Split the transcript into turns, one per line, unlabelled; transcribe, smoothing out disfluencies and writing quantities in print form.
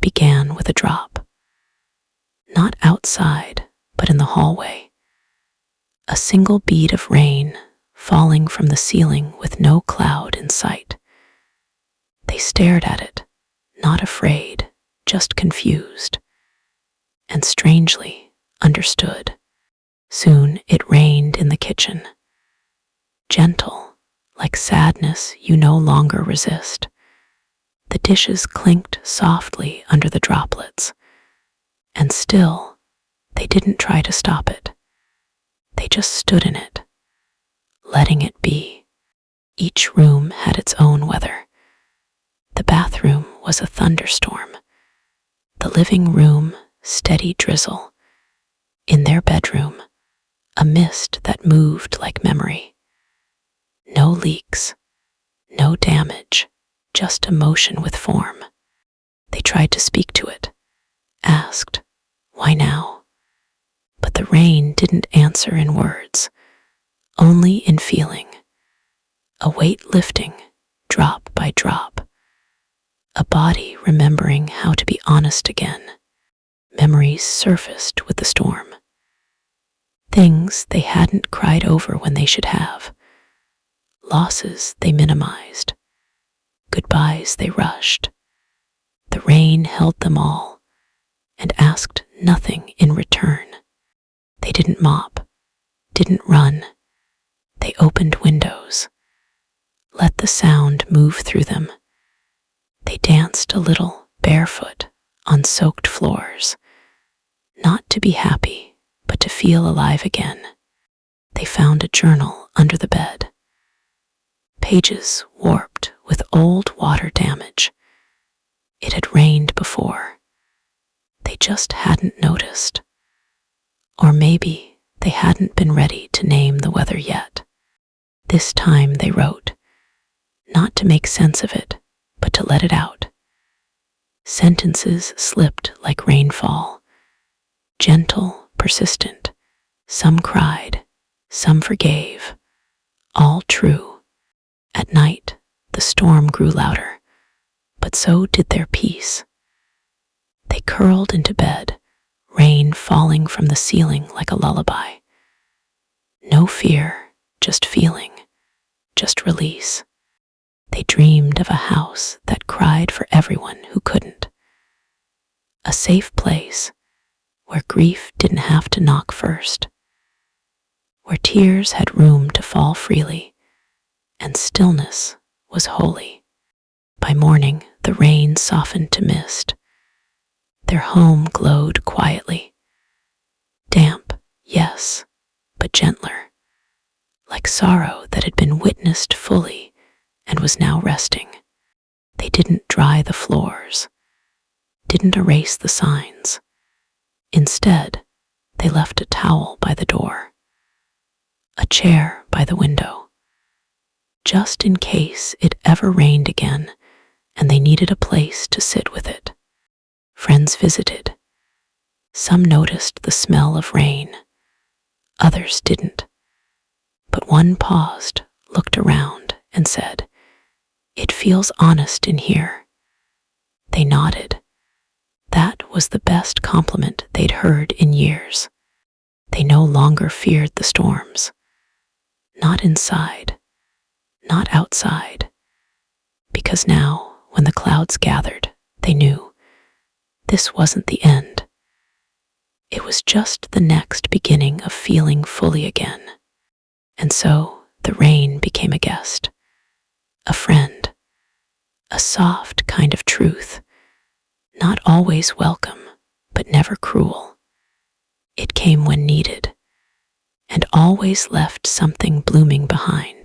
It began with a drop. Not outside, but in the hallway. A single bead of rain falling from the ceiling with no cloud in sight. They stared at it, not afraid, just confused, and strangely understood. Soon it rained in the kitchen. Gentle, like sadness you no longer resist. The dishes clinked softly under the droplets, and still, they didn't try to stop it. They just stood in it, letting it be. Each room had its own weather. The bathroom was a thunderstorm. The living room, steady drizzle. In their bedroom, a mist that moved like memory. No leaks, no damage, just emotion with form. They tried to speak to it, asked, "Why now?" But the rain didn't answer in words, only in feeling. A weight lifting, drop by drop. A body remembering how to be honest again. Memories surfaced with the storm. Things they hadn't cried over when they should have. Losses they minimized. Goodbyes they rushed. The rain held them all and asked nothing in return. They didn't mop, didn't run. They opened windows, let the sound move through them. They danced a little barefoot on soaked floors, not to be happy, but to feel alive again. They found a journal under the bed. Pages warped with old water damage. It had rained before. They just hadn't noticed. Or maybe they hadn't been ready to name the weather yet. This time they wrote, not to make sense of it, but to let it out. Sentences slipped like rainfall. Gentle, persistent. Some cried, some forgave. All true. At night, the storm grew louder, but so did their peace. They curled into bed, rain falling from the ceiling like a lullaby. No fear, just feeling, just release. They dreamed of a house that cried for everyone who couldn't. A safe place where grief didn't have to knock first, where tears had room to fall freely, and stillness was holy. By morning, the rain softened to mist. Their home glowed quietly. Damp, yes, but gentler, like sorrow that had been witnessed fully and was now resting. They didn't dry the floors, didn't erase the signs. Instead, they left a towel by the door, a chair by the window, just in case it ever rained again and they needed a place to sit with it. Friends visited. Some noticed the smell of rain, others didn't. But one paused, looked around, and said, "It feels honest in here." They nodded. That was the best compliment they'd heard in years. They no longer feared the storms. Not inside, not outside. Because now, when the clouds gathered, they knew this wasn't the end. It was just the next beginning of feeling fully again. And so the rain became a guest, a friend, a soft kind of truth, not always welcome, but never cruel. It came when needed, and always left something blooming behind.